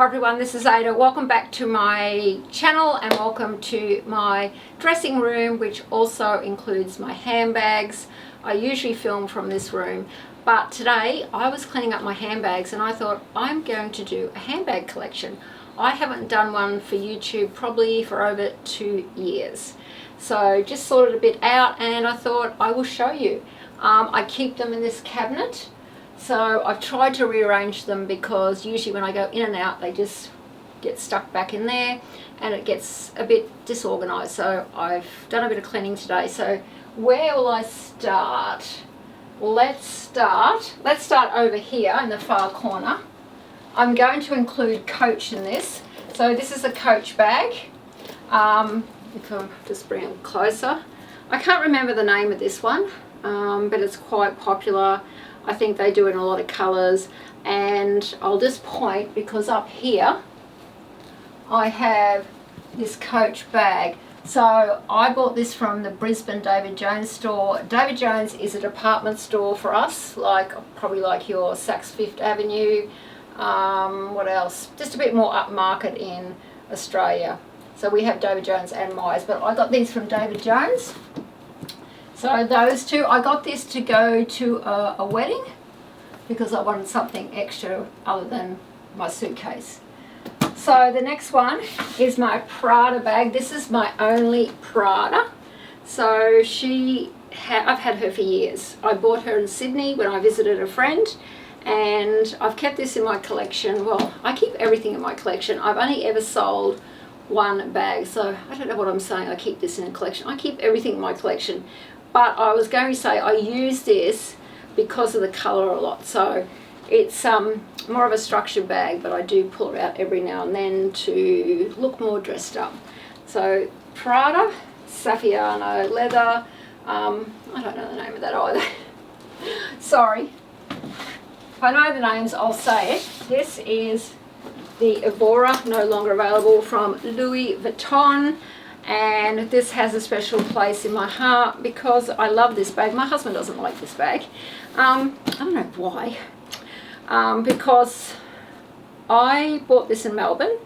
everyone, this is Ada. Welcome back to my channel and welcome to my dressing room, which also includes my handbags. I usually film from this room, but today I was cleaning up my handbags and I thought I'm going to do a handbag collection. I haven't done one for YouTube probably for over 2 years. So just sorted a bit out and I thought I will show you. I keep them in this cabinet. So I've tried to rearrange them because usually when I go in and out they just get stuck back in there and it gets a bit disorganized. So I've done a bit of cleaning today. So where will I start? Let's start over here in the far corner. I'm going to include Coach in this. So this is a Coach bag. If I just bring it closer. I can't remember the name of this one, but it's quite popular. I think they do it in a lot of colours, and I'll just point because up here I have this Coach bag. So I bought this from the Brisbane David Jones store. David Jones is a department store for us, probably like your Saks Fifth Avenue. What else? Just a bit more upmarket in Australia. So we have David Jones and Myers, but I got these from David Jones. So those two, I got this to go to a wedding because I wanted something extra other than my suitcase. So the next one is my Prada bag. This is my only Prada. So I've had her for years. I bought her in Sydney when I visited a friend, and I've kept this in my collection. Well, I keep everything in my collection. I've only ever sold one bag, so I don't know what I'm saying. I keep this in a collection. I keep everything in my collection. But I was going to say I use this because of the colour a lot. So it's more of a structured bag, but I do pull it out every now and then to look more dressed up. So Prada, Saffiano leather. I don't know the name of that either. Sorry. If I know the names, I'll say it. This is the Evora, no longer available, from Louis Vuitton. And this has a special place in my heart because I love this bag. My husband doesn't like this bag. I don't know why. Because I bought this in Melbourne,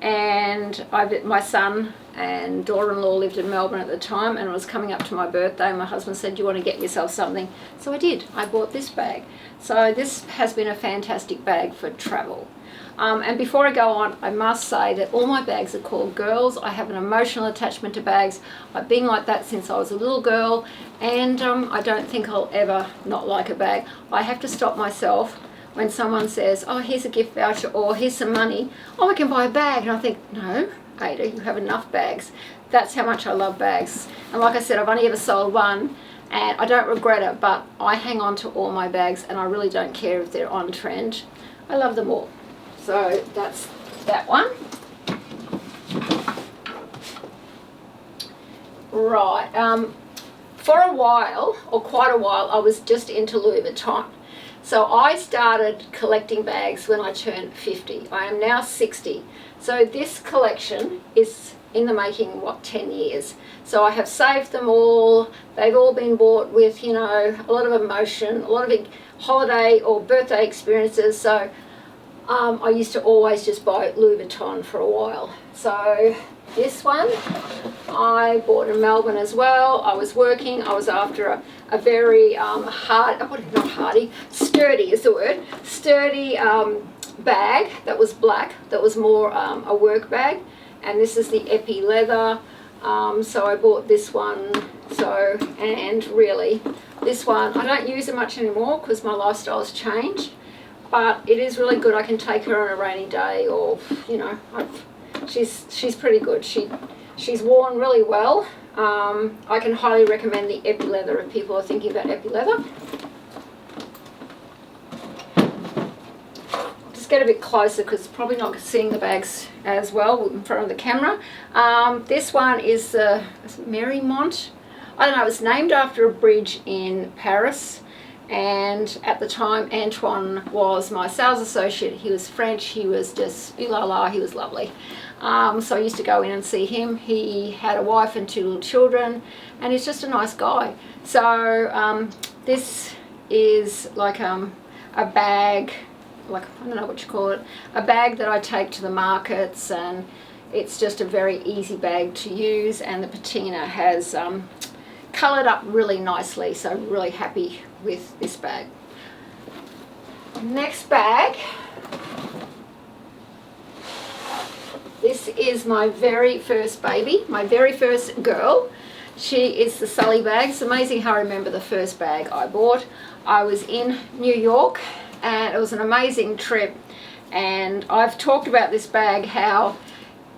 and my son and daughter-in-law lived in Melbourne at the time, and it was coming up to my birthday. My husband said, "Do you want to get yourself something?" So I did. I bought this bag. So this has been a fantastic bag for travel. And before I go on, I must say that all my bags are called Girls. I have an emotional attachment to bags. I've been like that since I was a little girl, and I don't think I'll ever not like a bag. I have to stop myself when someone says, "Oh, here's a gift voucher," or "Here's some money. Oh, I can buy a bag." And I think, no, Ada, you have enough bags. That's how much I love bags. And like I said, I've only ever sold one, and I don't regret it, but I hang on to all my bags, and I really don't care if they're on trend. I love them all. So that's that one. Right, for a while, or quite a while, I was just into Louis Vuitton. So I started collecting bags when I turned 50. I am now 60. So this collection is in the making, 10 years. So I have saved them all. They've all been bought with, a lot of emotion, a lot of big holiday or birthday experiences. So I used to always just buy Louis Vuitton for a while. So this one I bought in Melbourne as well. I was working. I was after a very sturdy is the word, sturdy bag that was black, that was more a work bag. And this is the Epi leather. So I bought this one. And really, this one, I don't use it much anymore because my lifestyle's changed. But it is really good. I can take her on a rainy day, or she's pretty good. She's worn really well. I can highly recommend the Epi leather if people are thinking about Epi leather. Just get a bit closer because probably not seeing the bags as well in front of the camera. This one is Menilmontant. I don't know. It's named after a bridge in Paris. And at the time, Antoine was my sales associate. He was French. He was just ooh la la. He was lovely. So I used to go in and see him. He had a wife and 2 little children, and he's just a nice guy. So this is like a bag like, I don't know what you call it, a bag that I take to the markets, and it's just a very easy bag to use, and the patina has coloured up really nicely, so really happy with this bag. Next bag, this is my very first baby, my very first girl. She is the Sully bag. It's amazing how I remember the first bag I bought. I was in New York and it was an amazing trip, and I've talked about this bag, how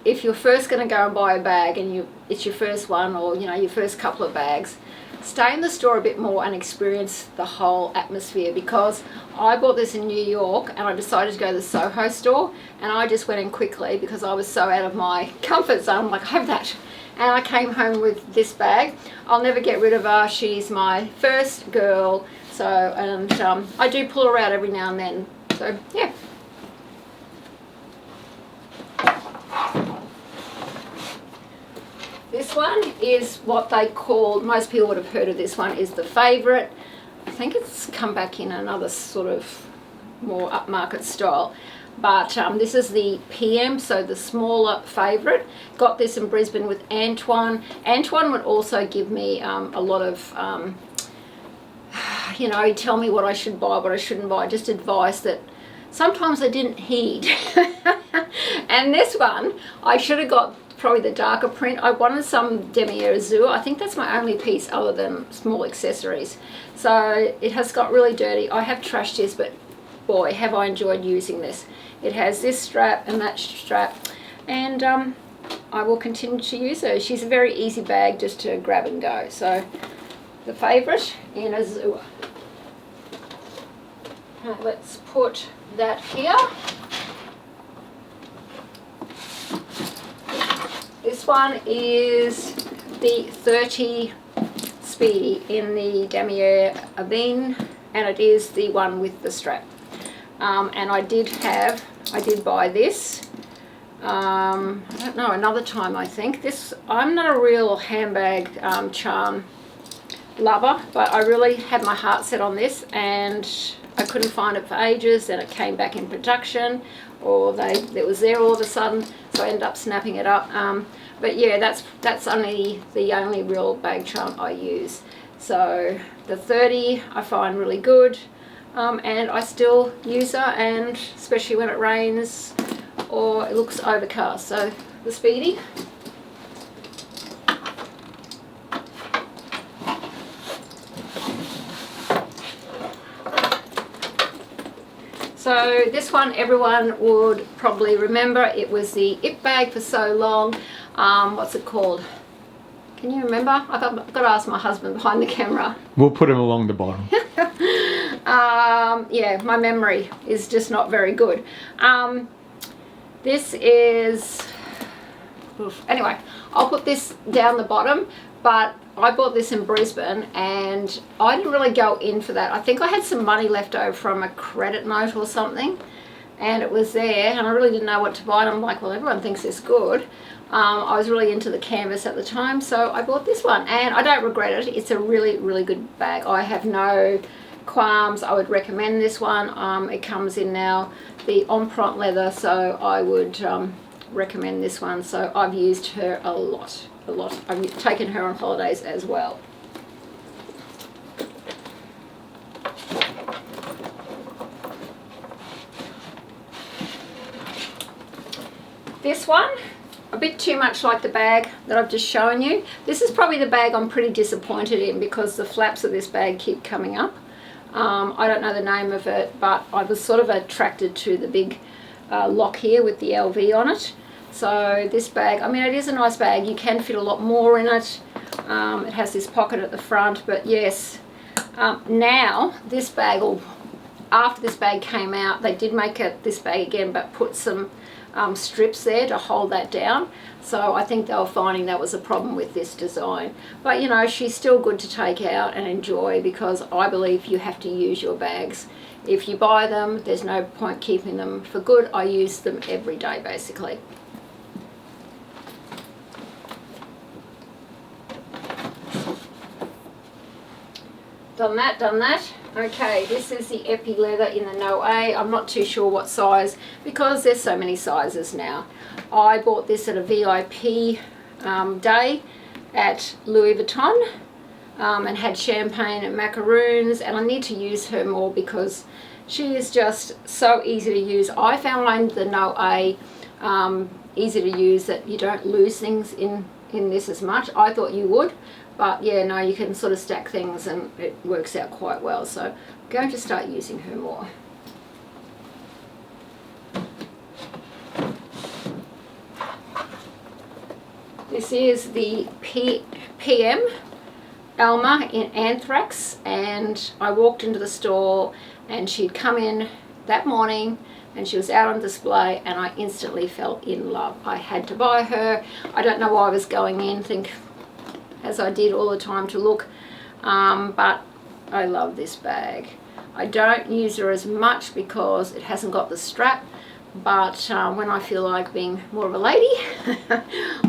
if you're first going to go and buy a bag and it's your first one, or you know, your first couple of bags, stay in the store a bit more and experience the whole atmosphere, because I bought this in New York and I decided to go to the Soho store, and I just went in quickly because I was so out of my comfort zone. I'm like, I have that. And I came home with this bag. I'll never get rid of her. She's my first girl. So, and I do pull her out every now and then. So, yeah. This one is what they call, most people would have heard of this one, is the favourite. I think it's come back in another sort of more upmarket style. But this is the PM, so the smaller favourite. Got this in Brisbane with Antoine. Antoine would also give me a lot of, you know, he'd tell me what I should buy, what I shouldn't buy, just advice that sometimes I didn't heed. And this one, I should have got probably the darker print. I wanted some Damier Azur. I think that's my only piece other than small accessories. So it has got really dirty. I have trashed this, but boy, have I enjoyed using this. It has this strap and that strap, and I will continue to use her. She's a very easy bag just to grab and go. So the favourite in Azur. Now let's put that here. This one is the 30 Speedy in the Damier Ebene, and it is the one with the strap. And I did buy this, I don't know, another time I think. This, I'm not a real handbag charm lover, but I really had my heart set on this, and I couldn't find it for ages. Then it came back in production, or it was there all of a sudden, so I ended up snapping it up. But yeah, that's only the only real bag charm I use. So the 30 I find really good, and I still use her, and especially when it rains or it looks overcast. So the Speedy. So this one everyone would probably remember. It was the It bag for so long. What's it called? Can you remember? I've got to ask my husband behind the camera. We'll put him along the bottom. Yeah, my memory is just not very good. This is... Anyway, I'll put this down the bottom, but I bought this in Brisbane and I didn't really go in for that. I think I had some money left over from a credit note or something, and it was there, and I really didn't know what to buy, and I'm like, well, everyone thinks it's good. I was really into the canvas at the time, so I bought this one, and I don't regret it. It's a really, really good bag. I have no qualms. I would recommend this one. It comes in now the empreinte leather, so I would recommend this one. So I've used her a lot. I've taken her on holidays as well. This one, a bit too much like the bag that I've just shown you. This is probably the bag I'm pretty disappointed in, because the flaps of this bag keep coming up. I don't know the name of it, but I was sort of attracted to the big lock here with the LV on it. So this bag, I mean, it is a nice bag. You can fit a lot more in it. It has this pocket at the front, but yes, now this bag, or after this bag came out, they did make it this bag again, but put some strips there to hold that down. So I think they were finding that was a problem with this design. But you know, she's still good to take out and enjoy, because I believe you have to use your bags. If you buy them, there's no point keeping them for good. I use them every day basically. Done that. Okay, this is the Epi leather in the Noir. I'm not too sure what size because there's so many sizes now. I bought this at a VIP day at Louis Vuitton and had champagne and macaroons, and I need to use her more because she is just so easy to use. I found the Noir easy to use, that you don't lose things in this as much. I thought you would. But yeah, no, you can sort of stack things and it works out quite well. So I'm going to start using her more. This is the PM Alma in Anthrax, and I walked into the store and she'd come in that morning and she was out on display and I instantly fell in love. I had to buy her. I don't know why I was going in, as I did all the time to look, but I love this bag. I don't use her as much because it hasn't got the strap, but when I feel like being more of a lady,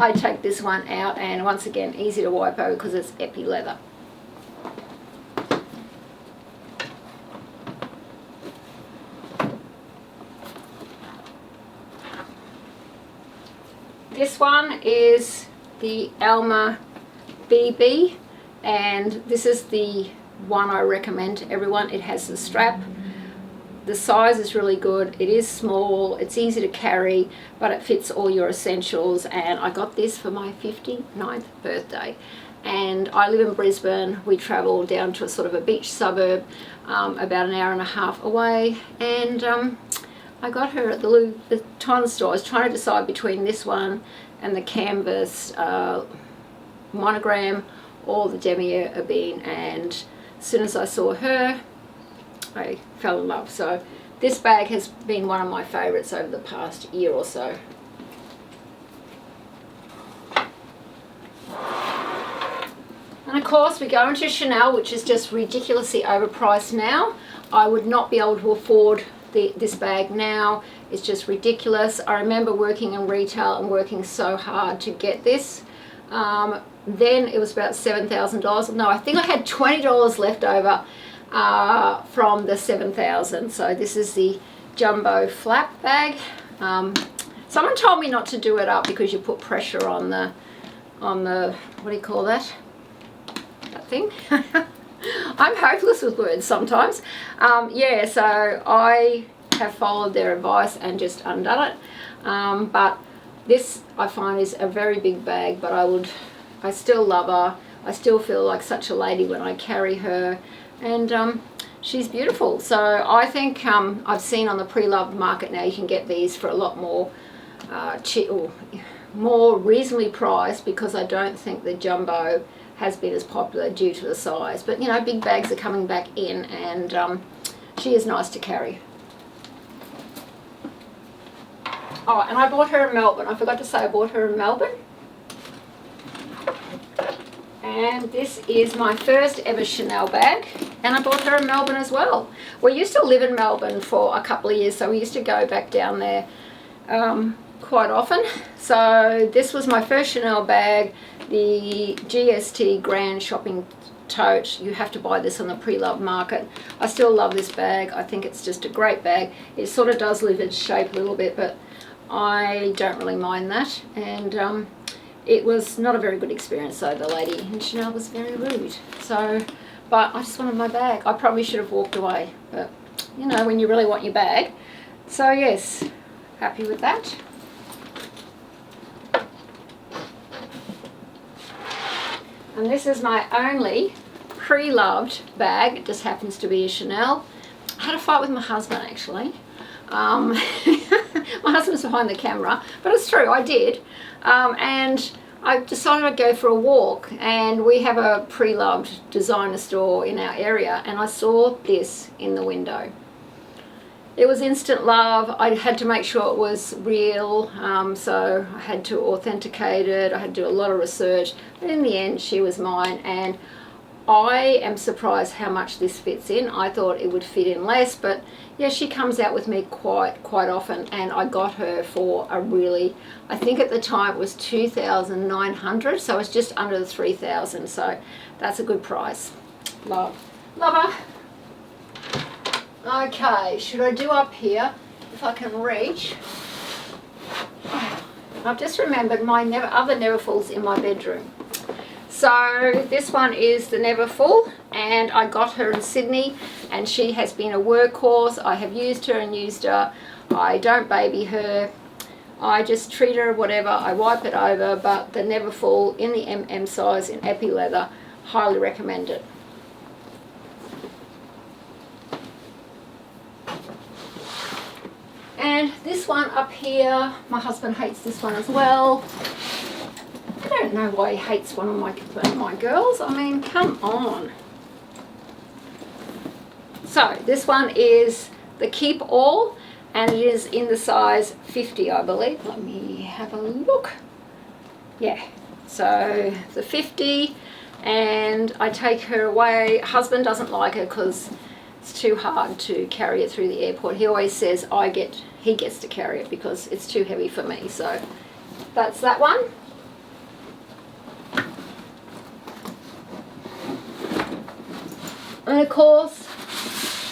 I take this one out, and once again, easy to wipe over because it's Epi leather. This one is the Alma BB, and this is the one I recommend to everyone. It has the strap. The size is really good. It is small, it's easy to carry, but it fits all your essentials, and I got this for my 59th birthday. And I live in Brisbane. We travel down to a sort of a beach suburb about an hour and a half away, and I got her at the Louis Vuitton store. I was trying to decide between this one and the canvas Monogram or the Damier Ebene, and as soon as I saw her, I fell in love. So this bag has been one of my favourites over the past year or so. And of course we go into Chanel, which is just ridiculously overpriced now. I would not be able to afford this bag now. It's just ridiculous. I remember working in retail and working so hard to get this. Then it was about $7,000. No, I think I had $20 left over from the $7,000. So this is the jumbo flap bag. Someone told me not to do it up because you put pressure on the what do you call that thing? I'm hopeless with words sometimes. Yeah, so I have followed their advice and just undone it. But this I find is a very big bag, but I still love her. I still feel like such a lady when I carry her, and she's beautiful. So I think I've seen on the pre-loved market now you can get these for a lot more more reasonably priced, because I don't think the jumbo has been as popular due to the size. But you know, big bags are coming back in, and she is nice to carry. Oh, and I bought her in Melbourne. I forgot to say I bought her in Melbourne. And this is my first ever Chanel bag, and I bought her in Melbourne as well. We used to live in Melbourne for a couple of years, so we used to go back down there quite often. So this was my first Chanel bag, the GST Grand Shopping Tote. You have to buy this on the pre-loved market. I still love this bag. I think it's just a great bag. It sort of does leave its shape a little bit, but I don't really mind that. And it was not a very good experience, so the lady in Chanel was very rude. So, but I just wanted my bag. I probably should have walked away, but you know, when you really want your bag. So yes, happy with that. And this is my only pre-loved bag. It just happens to be a Chanel. I had a fight with my husband actually. My husband's behind the camera, but it's true, I did. And I decided I'd go for a walk, and we have a pre-loved designer store in our area, and I saw this in the window. It was instant love. I had to make sure it was real, so I had to authenticate it. I had to do a lot of research, but in the end she was mine, and I am surprised how much this fits in. I thought it would fit in less, but yeah, she comes out with me quite often, and I got her for a really, I think at the time it was $2,900, so it's just under the $3,000, so that's a good price. Love her. Okay, should I do up here if I can reach? I've just remembered my other Neverfulls in my bedroom. So this one is the Neverfull, and I got her in Sydney, and she has been a workhorse. I have used her and used her. I don't baby her. I just treat her whatever. I wipe it over, but the Neverfull in the MM size in epi leather, highly recommend it. And this one up here, my husband hates this one as well. I don't know why he hates one of my girls. I mean, come on. So this one is the Keep All, and it is in the size 50, I believe. Let me have a look. Yeah, so the 50, and I take her away. Husband doesn't like her because it's too hard to carry it through the airport. He always says he gets to carry it because it's too heavy for me. So that's that one. And of course,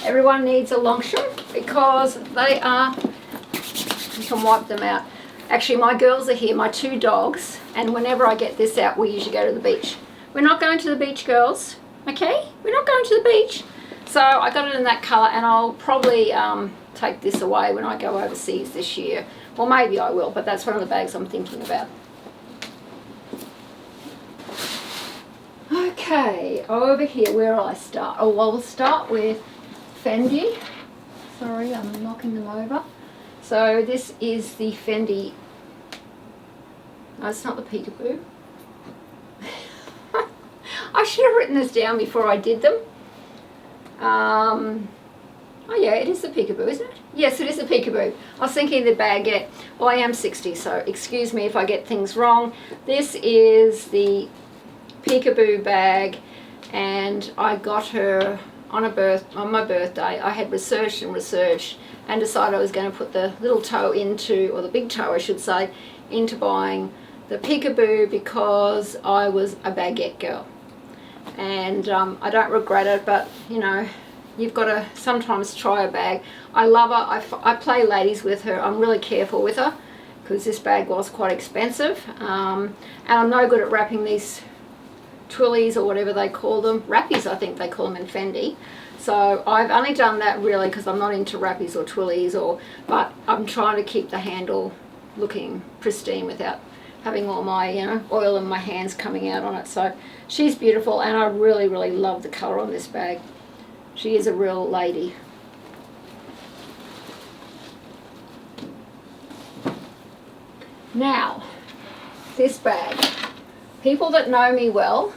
everyone needs a Longchamp because they are, you can wipe them out. Actually, my girls are here, my two dogs, and whenever I get this out, we usually go to the beach. We're not going to the beach, girls, okay? We're not going to the beach. So I got it in that colour, and I'll probably take this away when I go overseas this year. Well, maybe I will, but that's one of the bags I'm thinking about. Okay, over here, where will I start? Oh, well, we'll start with Fendi. Sorry, I'm knocking them over. So this is the Fendi. No, it's not the Peekaboo. I should have written this down before I did them. Oh yeah, it is the Peekaboo, isn't it? Yes, it is the Peekaboo. I was thinking the baguette. Well, I am 60, so excuse me if I get things wrong. This is the Peekaboo bag, and I got her on my birthday. I had researched and researched and decided I was going to put the little toe into, or the big toe I should say, into buying the Peekaboo because I was a baguette girl. And I don't regret it, but you know, you've got to sometimes try a bag. I love her. I play ladies with her. I'm really careful with her because this bag was quite expensive, and I'm no good at wrapping these twillies or whatever they call them. Wrappies, I think they call them in Fendi. So I've only done that really because I'm not into wrappies or twillies, but I'm trying to keep the handle looking pristine without having all my, you know, oil in my hands coming out on it. So she's beautiful, and I really, really love the colour on this bag. She is a real lady. Now, this bag. People that know me well,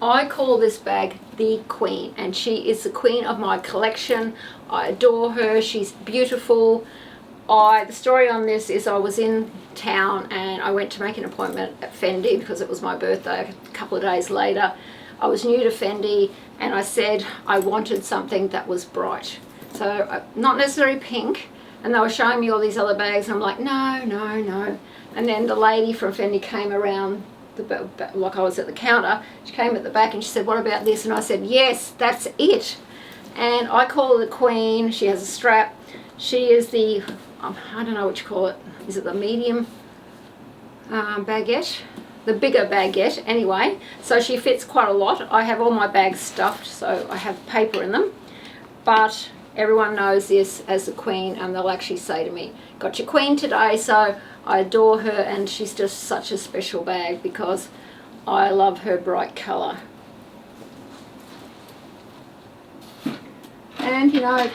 I call this bag the Queen, and she is the queen of my collection. I adore her. She's beautiful. The story on this is I was in town and I went to make an appointment at Fendi because it was my birthday a couple of days later. I was new to Fendi and I said I wanted something that was bright. So not necessarily pink, and they were showing me all these other bags and I'm like, no, no, no. And then the lady from Fendi came around, like I was at the counter, she came at the back and she said, what about this? And I said, yes, that's it. And I call her the Queen. She has a strap. She is the, I don't know what you call it. Is it the medium baguette? The bigger baguette, anyway. So she fits quite a lot. I have all my bags stuffed, so I have paper in them. But everyone knows this as the Queen, and they'll actually say to me, got your Queen today. So I adore her, and she's just such a special bag because I love her bright colour. And you know,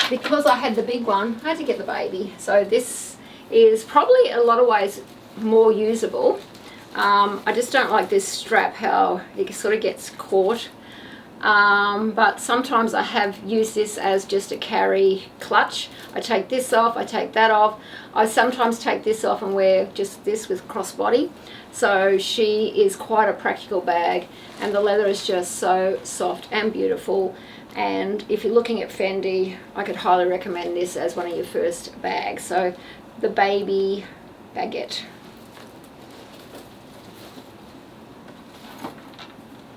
because I had the big one, I had to get the baby. So this is probably in a lot of ways more usable. I just don't like this strap, how it sort of gets caught. But sometimes I have used this as just a carry clutch. I take this off, I take that off. I sometimes take this off and wear just this with crossbody. So she is quite a practical bag, and the leather is just so soft and beautiful. And if you're looking at Fendi, I could highly recommend this as one of your first bags. So the baby baguette.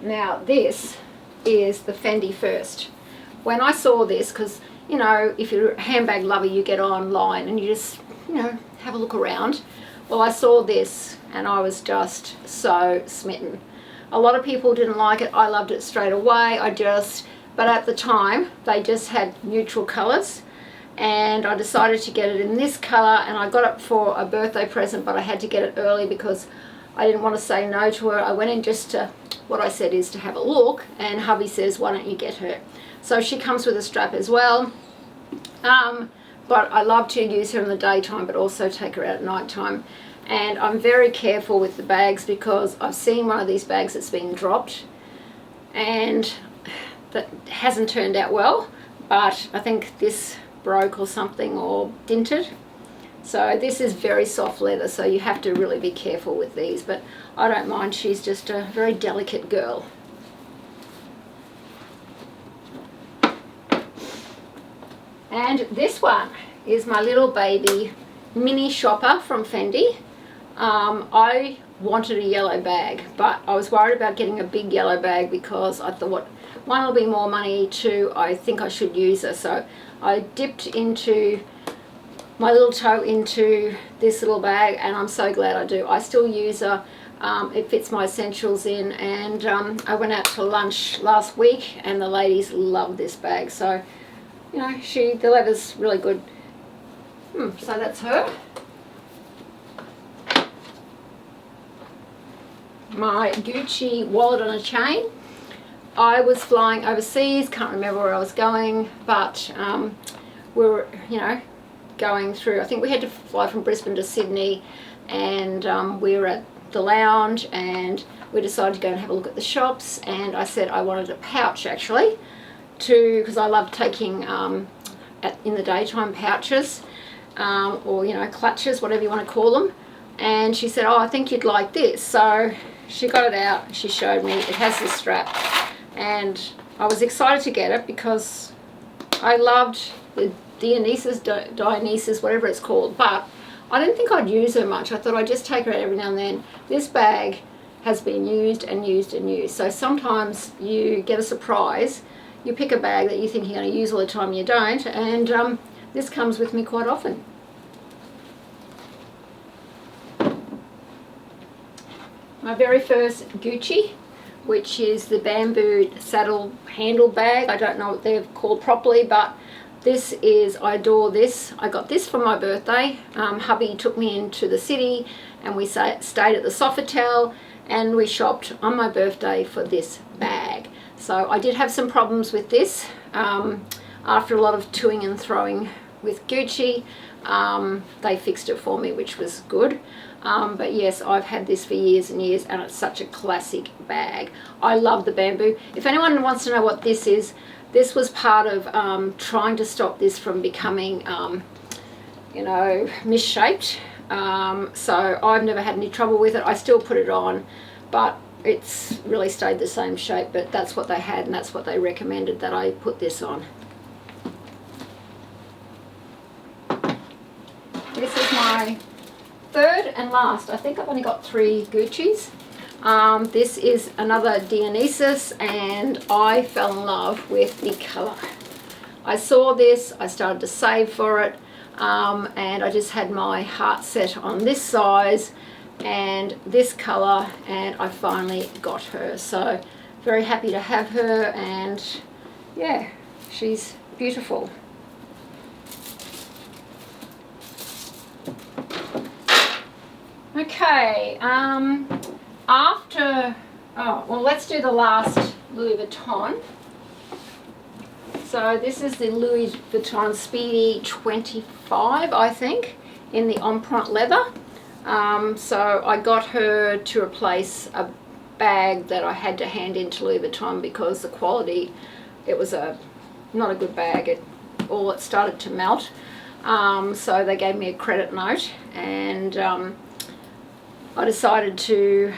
Now this is the Fendi First. When I saw this, because you know, if you're a handbag lover, you get online and you just, you know, have a look around. Well, I saw this and I was just so smitten. A lot of people didn't like it. I loved it straight away. But at the time, they just had neutral colours, and I decided to get it in this colour, and I got it for a birthday present, but I had to get it early because I didn't want to say no to her. I went in just to, what I said is to have a look, and hubby says, why don't you get her? So she comes with a strap as well. But I love to use her in the daytime, but also take her out at night time. And I'm very careful with the bags because I've seen one of these bags that's been dropped and that hasn't turned out well, but I think this broke or something, or dinted. So this is very soft leather, so you have to really be careful with these, but I don't mind. She's just a very delicate girl. And this one is my little baby mini shopper from Fendi. I wanted a yellow bag, but I was worried about getting a big yellow bag because I thought, one, it'll be more money, two, I think I should use her. So I dipped into my little toe into this little bag, and I'm so glad I do. I still use her. It fits my essentials in, and I went out to lunch last week and the ladies love this bag. So, you know, the leather's really good. So that's her. My Gucci wallet on a chain. I was flying overseas, can't remember where I was going, but we were, you know, going through, I think we had to fly from Brisbane to Sydney, and we were at the lounge and we decided to go and have a look at the shops, and I said I wanted a pouch actually, because I love taking in the daytime pouches, or, you know, clutches, whatever you want to call them. And she said, oh, I think you'd like this. So she got it out, she showed me, it has this strap, and I was excited to get it because I loved the Dionysus, whatever it's called, but I didn't think I'd use her much. I thought I'd just take her out every now and then. This bag has been used and used and used, so sometimes you get a surprise. You pick a bag that you think you're going to use all the time, you don't, and this comes with me quite often. My very first Gucci, which is the bamboo saddle handle bag. I don't know what they're called properly, but this is, I adore this. I got this for my birthday. Hubby took me into the city and we stayed at the Sofitel and we shopped on my birthday for this bag. So I did have some problems with this after a lot of toing and throwing with Gucci. They fixed it for me, which was good. But yes, I've had this for years and years, and it's such a classic bag. I love the bamboo. If anyone wants to know what this is, this was part of trying to stop this from becoming, you know, misshaped. So I've never had any trouble with it. I still put it on, but it's really stayed the same shape. But that's what they had, and that's what they recommended that I put this on. This is my third and last. I think I've only got 3 Guccis. This is another Dionysus, and I fell in love with the colour. I saw this, I started to save for it, and I just had my heart set on this size and this colour, and I finally got her. So very happy to have her, and yeah, she's beautiful. Okay, let's do the last Louis Vuitton. So this is the Louis Vuitton Speedy 25, I think, in the empreinte leather. So I got her to replace a bag that I had to hand in to Louis Vuitton because the quality, it was not a good bag. It started to melt. So they gave me a credit note, and I decided to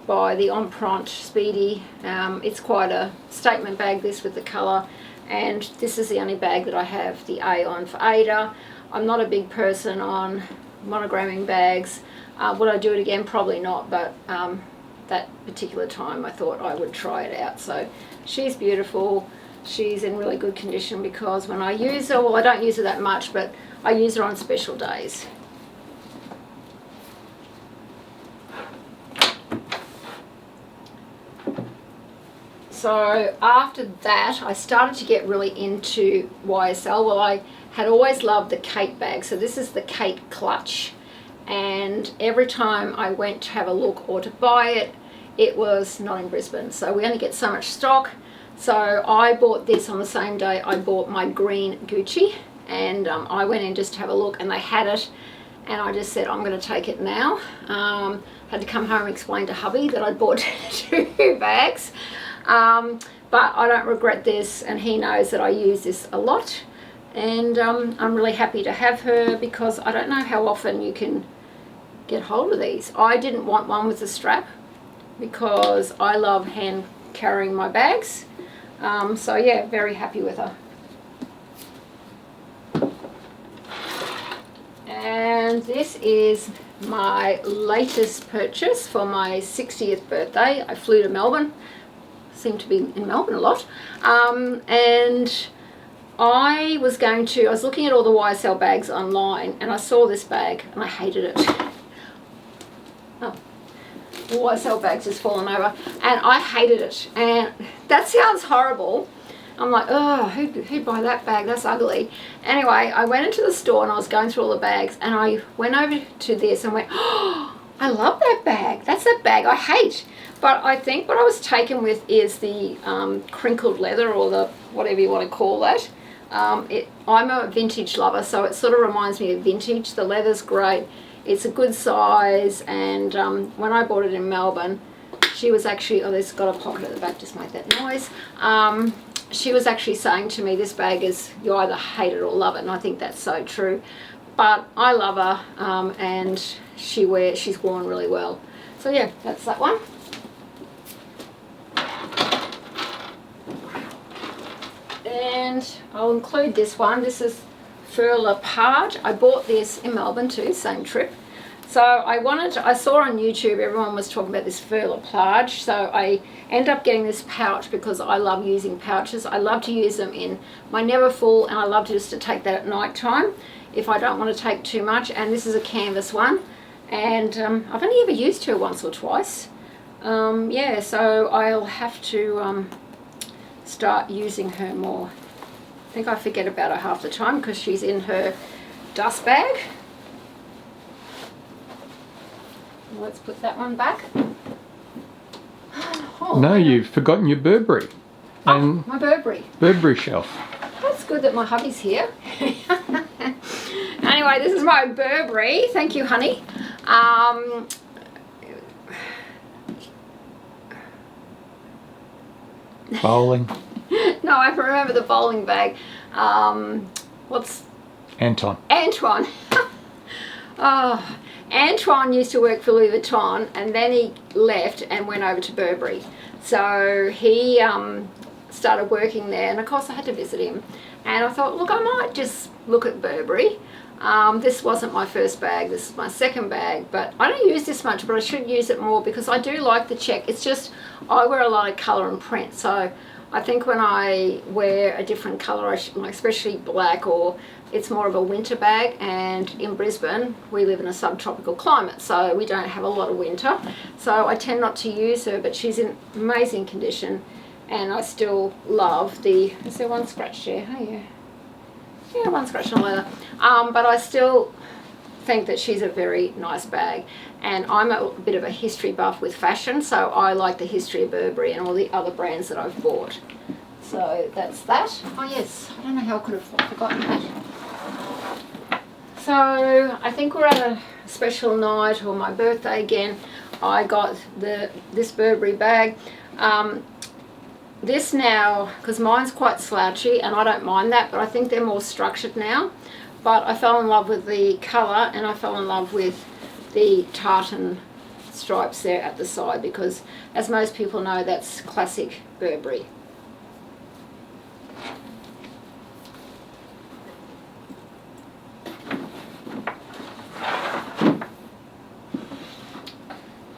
buy the empreinte Speedy. It's quite a statement bag, this, with the colour, and this is the only bag that I have the A on for Ada. I'm not a big person on monogramming bags. Would I do it again? Probably not, but that particular time I thought I would try it out. So she's beautiful. she's in really good condition because when I use her, well, I don't use her that much, but I use her on special days. So after that, I started to get really into YSL. Well, I had always loved the Kate bag. So this is the Kate clutch. And every time I went to have a look or to buy it, it was not in Brisbane. So we only get so much stock. So I bought this on the same day I bought my green Gucci. And I went in just to have a look and they had it. And I just said, I'm going to take it now. Had to come home and explain to hubby that I'd bought 2 bags. But I don't regret this, and he knows that I use this a lot, and I'm really happy to have her because I don't know how often you can get hold of these. I didn't want one with a strap because I love hand carrying my bags, so yeah, very happy with her. And this is my latest purchase for my 60th birthday. I flew to Melbourne. Seem to be in Melbourne a lot, and I was looking at all the YSL bags online, and I saw this bag and I hated it. Oh, the YSL bag's just fallen over, and I hated it, and that sounds horrible. I'm like, oh, who'd buy that bag? That's ugly. Anyway, I went into the store and I was going through all the bags, and I went over to this and went, oh, I love that bag. That's that bag I hate. But I think what I was taken with is the crinkled leather, or the whatever you want to call that. I'm a vintage lover, so it sort of reminds me of vintage. The leather's great. It's a good size, and when I bought it in Melbourne, she was actually, oh, there's got a pocket at the back, just make that noise. She was actually saying to me, this bag is, you either hate it or love it, and I think that's so true. But I love her, and she's worn really well. So yeah, that's that one. And I'll include this one. This is Fur Leopard. I bought this in Melbourne too, same trip. So I saw on YouTube everyone was talking about this Fur Leopard, so I ended up getting this pouch because I love using pouches. I love to use them in my Neverfull, and I love just to take that at night time if I don't want to take too much. And this is a canvas one, and I've only ever used her once or twice. Yeah, so I'll have to start using her more. I think I forget about her half the time because she's in her dust bag. Let's put that one back. Oh, no, you've forgotten your Burberry. Oh, my Burberry. Burberry shelf. That's good that my hubby's here. Anyway, this is my Burberry. Thank you, honey. Bowling. No, I remember the bowling bag. What's... Anton. Antoine. Oh, Antoine used to work for Louis Vuitton, and then he left and went over to Burberry. So he started working there, and of course I had to visit him. And I thought, look, I might just look at Burberry. This wasn't my first bag, this is my second bag, but I don't use this much, but I should use it more because I do like the check. It's just, I wear a lot of colour and print, so I think when I wear a different colour, like especially black, or it's more of a winter bag, and in Brisbane we live in a subtropical climate, so we don't have a lot of winter, so I tend not to use her, but she's in amazing condition, and I still love the, is there one scratch there? Oh yeah. Yeah, one scratch on leather. But I still think that she's a very nice bag, and I'm a bit of a history buff with fashion, so I like the history of Burberry and all the other brands that I've bought. So that's that. Oh yes, I don't know how I could have forgotten that. So I think we're at a special night, or my birthday again. I got this Burberry bag. This now, because mine's quite slouchy and I don't mind that, but I think they're more structured now. But I fell in love with the colour, and I fell in love with the tartan stripes there at the side, because as most people know, that's classic Burberry.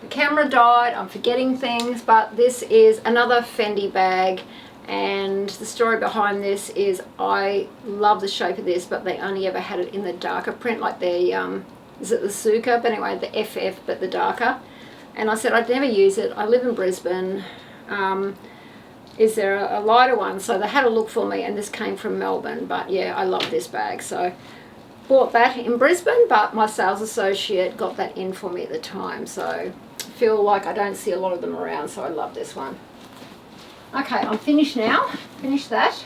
Camera died, I'm forgetting things, but this is another Fendi bag, And the story behind this is I love the shape of this, but they only ever had it in the darker print, like the, is it the Suka? But anyway, the FF, but the darker. And I said I'd never use it. I live in Brisbane. Is there a lighter one? So they had a look for me, and this came from Melbourne. But yeah, I love this bag. So bought that in Brisbane, but my sales associate got that in for me at the time. So I feel like I don't see a lot of them around, so I love this one. Okay, I'm finished now. Finished that.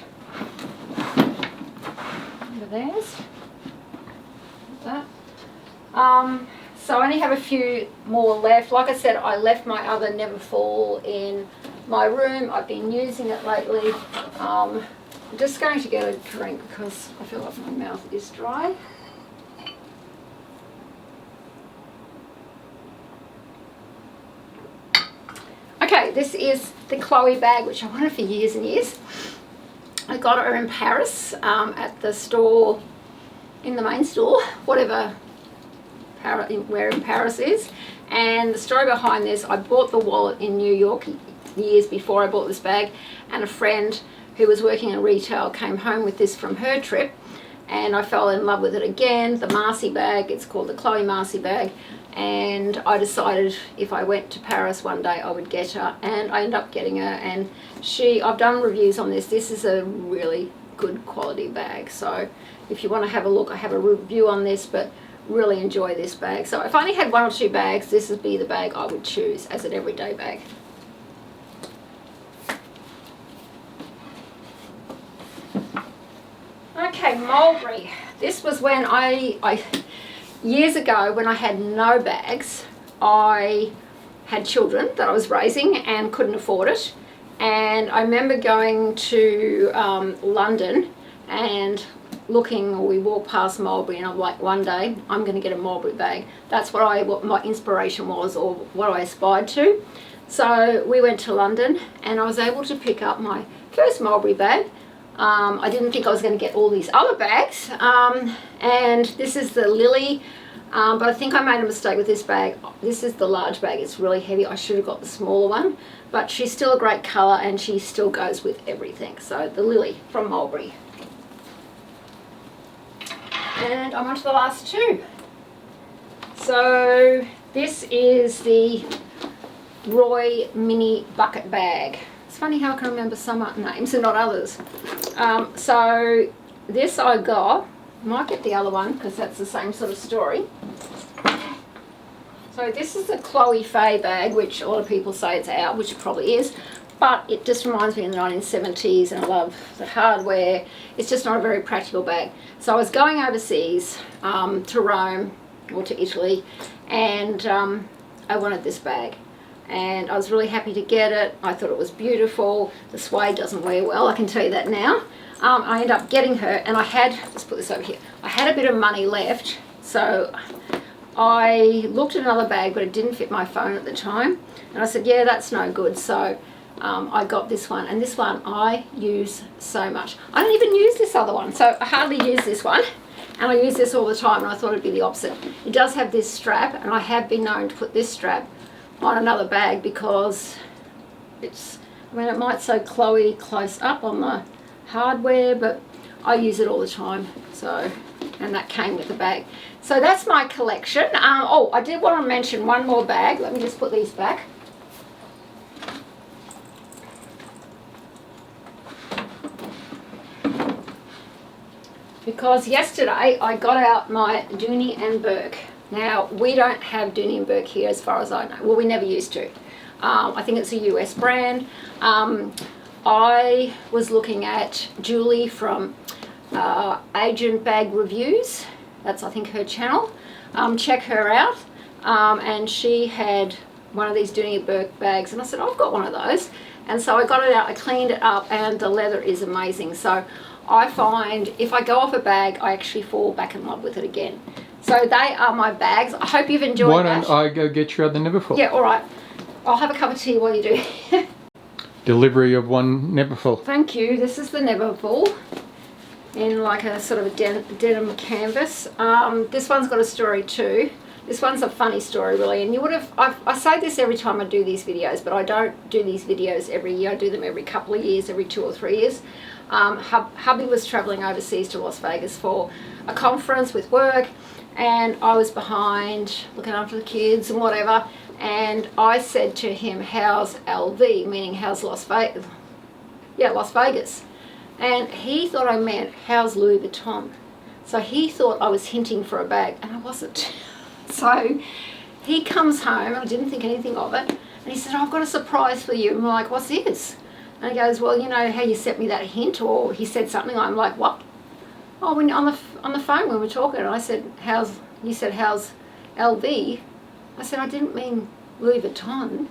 Over there's that. So I only have a few more left. Like I said, I left my other Neverfull in my room. I've been using it lately. I'm just going to get a drink because I feel like my mouth is dry. Okay, this is the Chloe bag, which I wanted for years and years. I got her in Paris at the store, in the main store, whatever where in Paris is. And the story behind this, I bought the wallet in New York years before I bought this bag, and a friend who was working in retail came home with this from her trip, and I fell in love with it again. The Marcy bag, it's called the Chloe Marcy bag, and I decided if I went to Paris one day I would get her, and I ended up getting her. And I've done reviews on this. This is a really good quality bag, so if you want to have a look, I have a review on this, but really enjoy this bag. So if I only had one or two bags, this would be the bag I would choose as an everyday bag. Okay, Mulberry. This was when I years ago, when I had no bags. I had children that I was raising and couldn't afford it, and I remember going to London and we walked past Mulberry, and I'm like, one day I'm going to get a Mulberry bag. That's what my inspiration was, or what I aspired to. So we went to London, and I was able to pick up my first Mulberry bag. I didn't think I was going to get all these other bags, and this is the Lily, but I think I made a mistake with this bag. This is the large bag. It's really heavy. I should have got the smaller one, but she's still a great colour, and she still goes with everything. So the Lily from Mulberry. And I'm on to the last two. So this is the Roy mini bucket bag. It's funny how I can remember some names and not others. So this I got, might get the other one because that's the same sort of story. So this is a Chloe Faye bag, which a lot of people say it's out, which it probably is, but it just reminds me of the 1970s, and I love the hardware. It's just not a very practical bag. So I was going overseas to Rome or to Italy, and I wanted this bag, and I was really happy to get it. I thought it was beautiful. The suede doesn't wear well, I can tell you that now. I ended up getting her, and I had, let's put this over here, I had a bit of money left, so I looked at another bag, but it didn't fit my phone at the time, and I said, yeah, that's no good. So I got this one, and this one I use so much. I don't even use this other one, so I hardly use this one, and I use this all the time, and I thought it'd be the opposite. It does have this strap, and I have been known to put this strap on another bag because it's, I mean, it might say Chloe close up on the hardware, but I use it all the time. So, and that came with the bag. So that's my collection. Oh, I did want to mention one more bag. Let me just put these back. Because yesterday I got out my Dooney and Bourke. Now, we don't have Dooney and Bourke here as far as I know. Well, we never used to. I think it's a US brand. I was looking at Julie from Agent Bag Reviews. That's, I think, her channel. Check her out. And she had one of these Dooney and Bourke bags, and I said, I've got one of those. And so I got it out, I cleaned it up, and the leather is amazing. So I find if I go off a bag, I actually fall back in love with it again. So they are my bags. I hope you've enjoyed that. Why don't I go get your other Neverfull? Yeah, all right. I'll have a cup of tea while you do. Delivery of one Neverfull. Thank you. This is the Neverfull in like a sort of a denim canvas. This one's got a story too. This one's a funny story, really, and you would have, I say this every time I do these videos, but I don't do these videos every year. I do them every couple of years, every 2 or 3 years. Hubby was traveling overseas to Las Vegas for a conference with work, and I was behind looking after the kids and whatever, and I said to him, how's LV, meaning how's Las Vegas? Yeah, Las Vegas. And he thought I meant how's Louis Vuitton. So he thought I was hinting for a bag, and I wasn't. So he comes home, and I didn't think anything of it, and he said, oh, I've got a surprise for you. And I'm like, what's this? And he goes, well, you know how you sent me that hint, or he said something. I'm like, what? Oh, when on the phone when we were talking, and I said, you said, how's LV? I said, I didn't mean Louis Vuitton.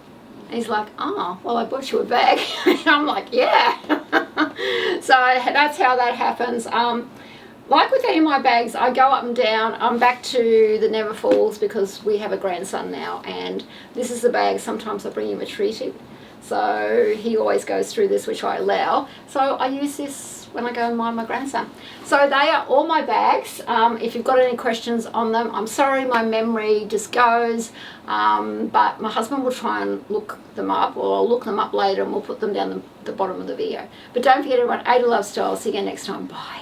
And he's like, oh, well, I bought you a bag. And I'm like, yeah. So that's how that happens. Like with any of my bags, I go up and down. I'm back to the Never Falls because we have a grandson now, and this is the bag sometimes I bring him a treat in. So he always goes through this, which I allow. So I use this when I go and mind my grandson. So they are all my bags. If you've got any questions on them, I'm sorry my memory just goes, but my husband will try and look them up, or I'll look them up later and we'll put them down the bottom of the video. But don't forget everyone, 80 Love Style. See you again next time. Bye.